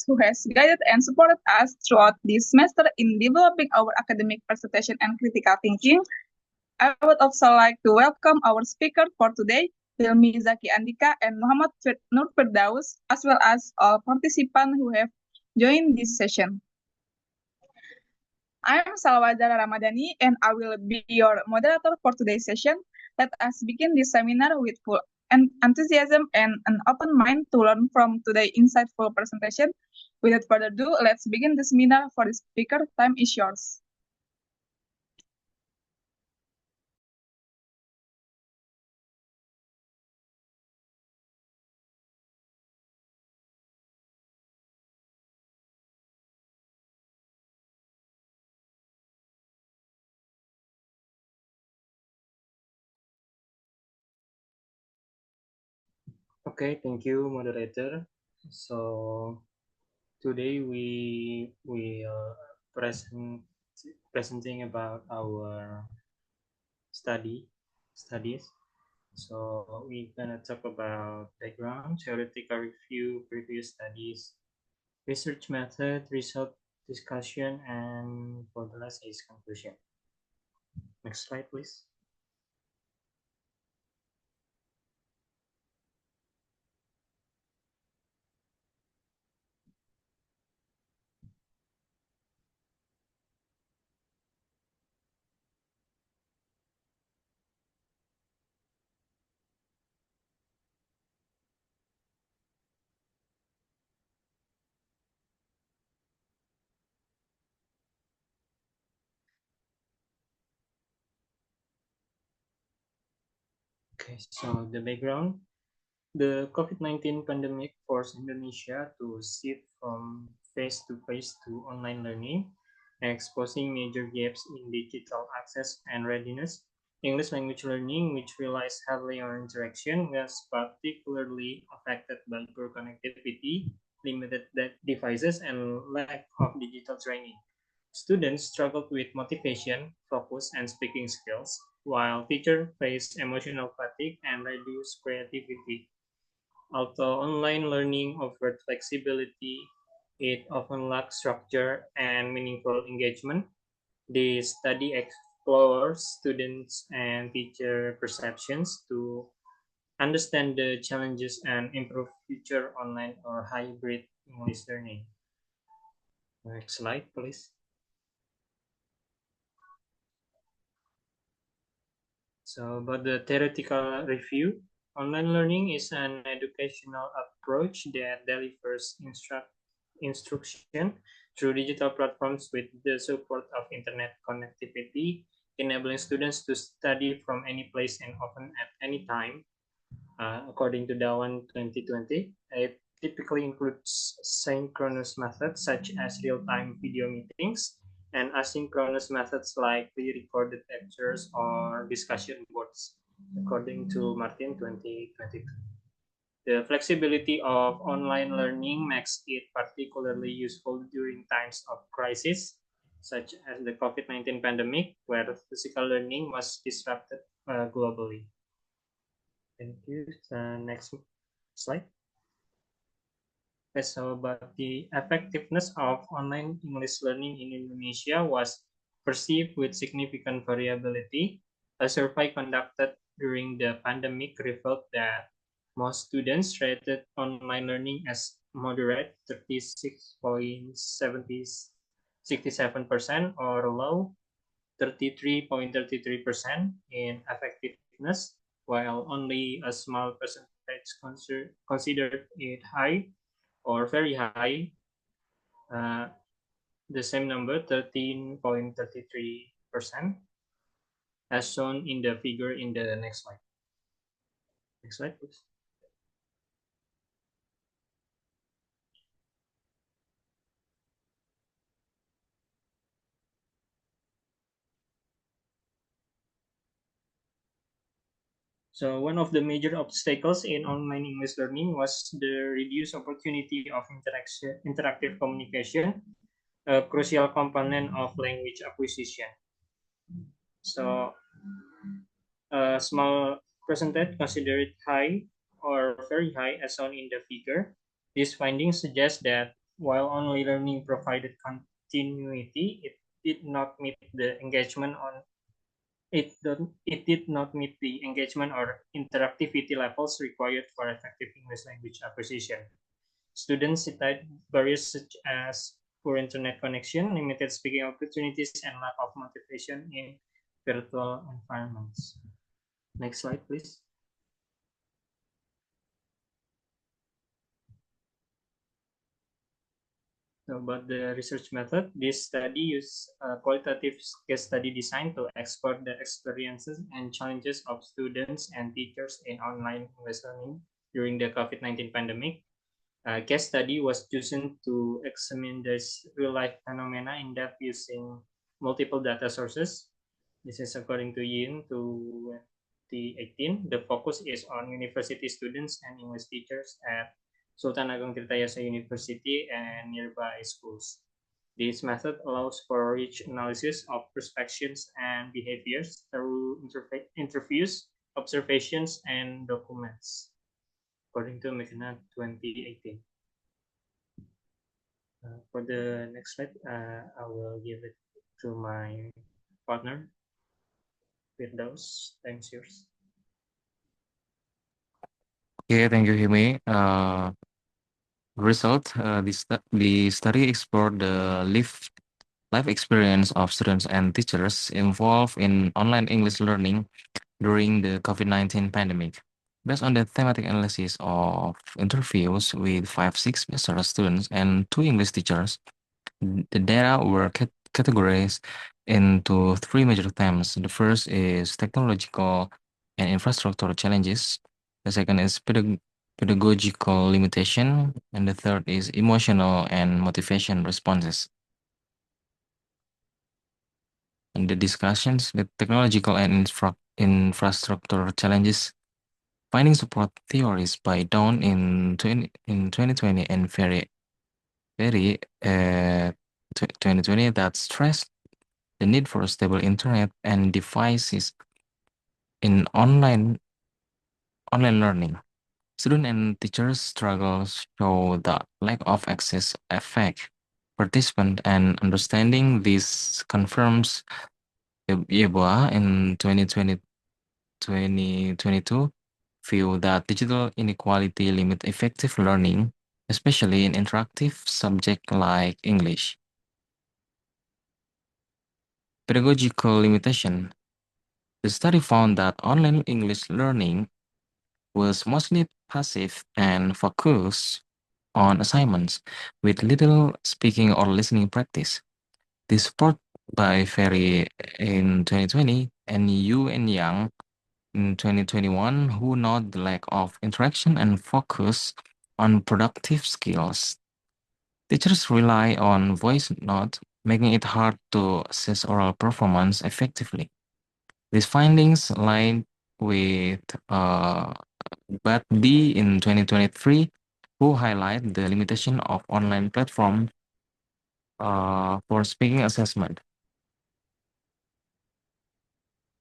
who has guided and supported us throughout this semester in developing our academic presentation and critical thinking. I would also like to welcome our speaker for today, Hilmi, Zaki, Andhika, and Muhamad Nur Firdaus, as well as all participants who have joined this session. I'm Salwadara Ramadhani, and I will be your moderator for today's session. Let us begin this seminar with full enthusiasm and an open mind to learn from today's insightful presentation. Without further ado, let's begin the seminar. For the speaker, time is yours. Okay, thank you, moderator. So today we are presenting about our studies. So we're gonna talk about background, theoretical review, previous studies, research method, result discussion, and for the last is conclusion. Next slide, please. Okay, so the background. The COVID-19 pandemic forced Indonesia to shift from face-to-face to online learning, exposing major gaps in digital access and readiness. English language learning, which relies heavily on interaction, was particularly affected by poor connectivity, limited devices, and lack of digital training. Students struggled with motivation, focus, and speaking skills, while teachers faced emotional fatigue and reduced creativity. Although online learning offered flexibility, it often lacked structure and meaningful engagement. The study explores students and teacher perceptions to understand the challenges and improve future online or hybrid English learning. Next slide, please. So about the theoretical review, online learning is an educational approach that delivers instruction through digital platforms with the support of internet connectivity, enabling students to study from any place and often at any time. According to Dawan 2020, it typically includes synchronous methods such as real-time video meetings and asynchronous methods like pre-recorded lectures or discussion boards, according to Martin 2022. The flexibility of online learning makes it particularly useful during times of crisis, such as the COVID-19 pandemic, where physical learning was disrupted globally. Thank you. Next slide. So about the effectiveness of online English learning in Indonesia was perceived with significant variability. A survey conducted during the pandemic revealed that most students rated online learning as moderate, 36.67%, or low, 33.33% in effectiveness, while only a small percentage considered it high or very high, the same number, 13.33%, as shown in the figure in the next slide. Next slide, please. So one of the major obstacles in online English learning was the reduced opportunity of interactive communication, a crucial component of language acquisition. So a small percentage considered high or very high as shown in the figure. These findings suggest that While online learning provided continuity, it did not meet the engagement on it did not meet the engagement or interactivity levels required for effective English language acquisition. Students cited barriers such as poor internet connection, limited speaking opportunities, and lack of motivation in virtual environments. Next slide, please. So about the research method, this study used a qualitative case study design to explore the experiences and challenges of students and teachers in online English learning during the COVID-19 pandemic. A case study was chosen to examine this real-life phenomena in depth using multiple data sources. This is according to Yin 2018. The focus is on university students and English teachers at Sultan Ageng Tirtayasa University and nearby schools. This method allows for rich analysis of perceptions and behaviors through interviews, observations, and documents, according to McKenna 2018. For the next slide, I will give it to my partner, Firdaus. Thanks, yours. Okay, thank you, Hilmi. The study explored the life experience of students and teachers involved in online English learning during the COVID-19 pandemic. Based on the thematic analysis of interviews with 5 semester students and 2 English teachers, the data were categorized into 3 major themes. The first is technological and infrastructure challenges. The second is pedagogical limitation, and the third is emotional and motivation responses. In the discussions, the technological and infrastructure challenges, finding support theories by Dawn in 2020 and very 2020 that stressed the need for a stable internet and devices in online learning. Students and teachers struggles show the lack of access affect participant and understanding this confirms Yeboah in 2022 view that digital inequality limit effective learning, especially in interactive subject like English. Pedagogical limitation. The study found that online English learning was mostly passive and focused on assignments with little speaking or listening practice. This support by Ferry in 2020 and Yu and Yang in 2021 who note the lack of interaction and focus on productive skills. Teachers rely on voice note, making it hard to assess oral performance effectively. These findings align with But D in 2023, who highlight the limitation of online platform for speaking assessment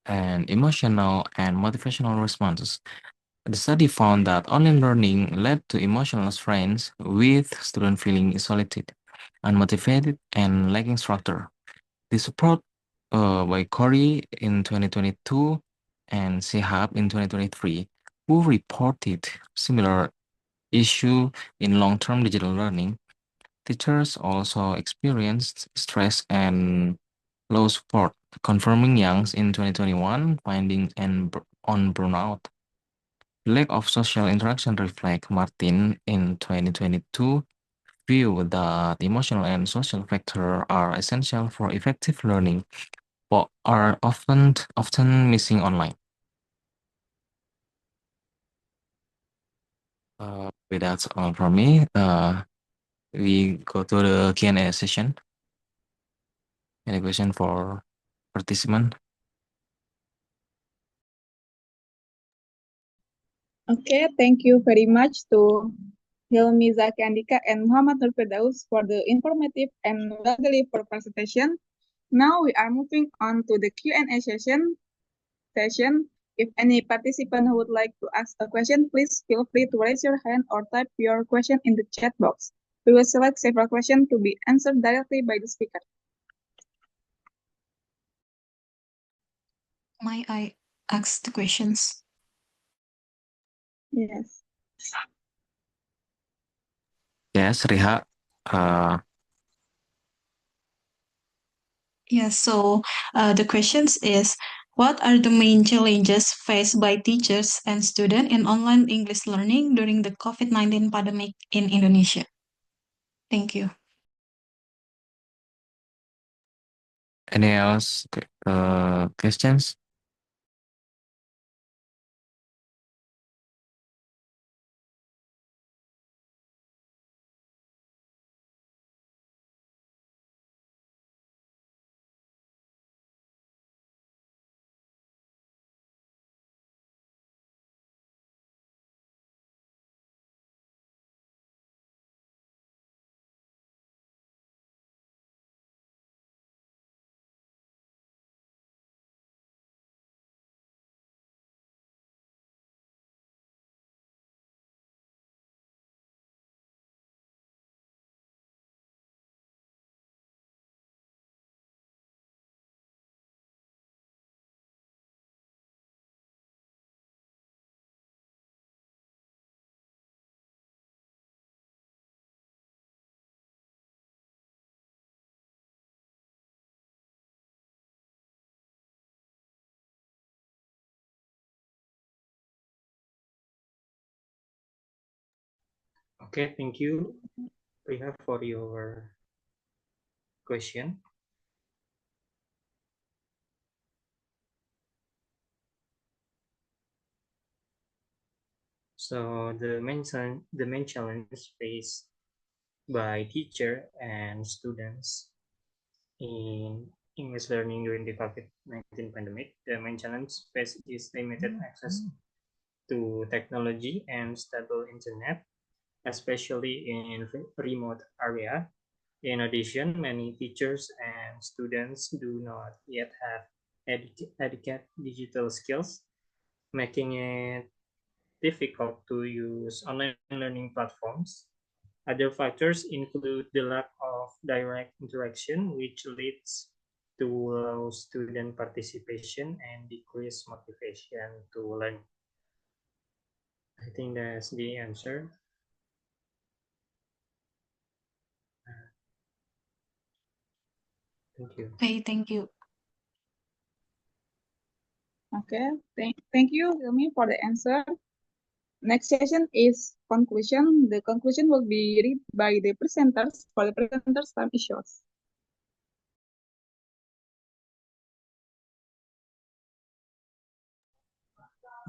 and emotional and motivational responses. The study found that online learning led to emotional strains with students feeling isolated, unmotivated, and lacking structure. The support by Corey in 2022 and Sehab in 2023, who reported similar issue in long-term digital learning. Teachers also experienced stress and low support, confirming Young's in 2021 findings on burnout. Lack of social interaction reflect Martin in 2022 view that emotional and social factors are essential for effective learning, but are often missing online. With that's all from me. We go to the Q&A session. Any question for participant? Okay, thank you very much to Hilmi, Zaki, Andhika, and Muhamad Nur Firdaus for the informative and well-delivered presentation. Now we are moving on to the Q&A session. If any participant would like to ask a question, please feel free to raise your hand or type your question in the chat box. We will select several questions to be answered directly by the speaker. May I ask the questions? Yes. Yes, Riha. Yes, so the questions is, what are the main challenges faced by teachers and students in online English learning during the COVID-19 pandemic in Indonesia? Thank you. Any else questions? Okay, thank you, Riha, for your question. So the main challenge faced by teacher and students in English learning during the COVID-19 pandemic, the main challenge faced is limited access to technology and stable internet, especially in remote area. In addition, many teachers and students do not yet have adequate digital skills, making it difficult to use online learning platforms. Other factors include the lack of direct interaction, which leads to low student participation and decreased motivation to learn. I think that's the answer. Thank you. Okay, thank you. Okay. Thank you, Hilmi, for the answer. Next session is conclusion. The conclusion will be read by the presenters. For the presenters, time is yours.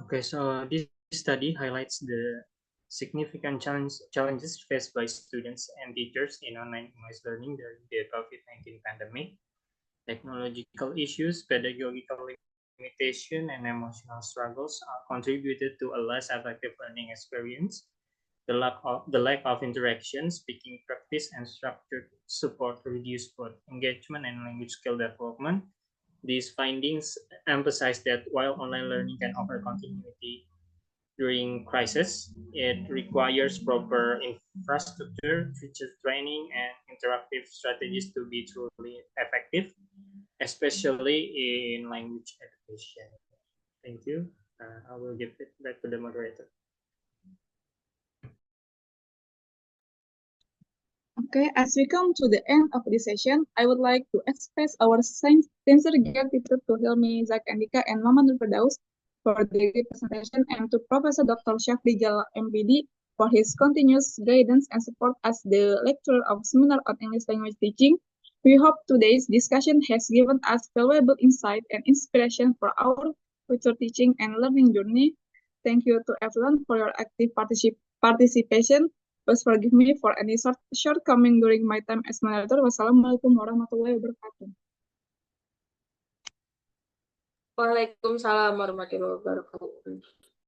Okay, so this study highlights the significant challenges faced by students and teachers in online English learning during the COVID-19 pandemic. Technological issues, pedagogical limitation, and emotional struggles contributed to a less effective learning experience. The lack of interaction, speaking practice, and structured support reduced both engagement and language skill development. These findings emphasize that while online learning can offer continuity during crisis, it requires proper infrastructure, teacher training, and interactive strategies to be truly effective, especially in language education. Thank you. I will give it back to the moderator. Okay, as we come to the end of this session, I would like to express our sincere gratitude to Hilmi, Zaki, Andhika, and Muhamad Nur Firdaus for the great presentation, and to Professor Dr. Syafri Jalal, MPD, for his continuous guidance and support as the lecturer of Seminar on English Language Teaching. We hope today's discussion has given us valuable insight and inspiration for our future teaching and learning journey. Thank you to everyone for your active participation. Please forgive me for any shortcoming during my time as moderator. Wassalamualaikum warahmatullahi wabarakatuh. Waalaikumsalam warahmatullahi wabarakatuh.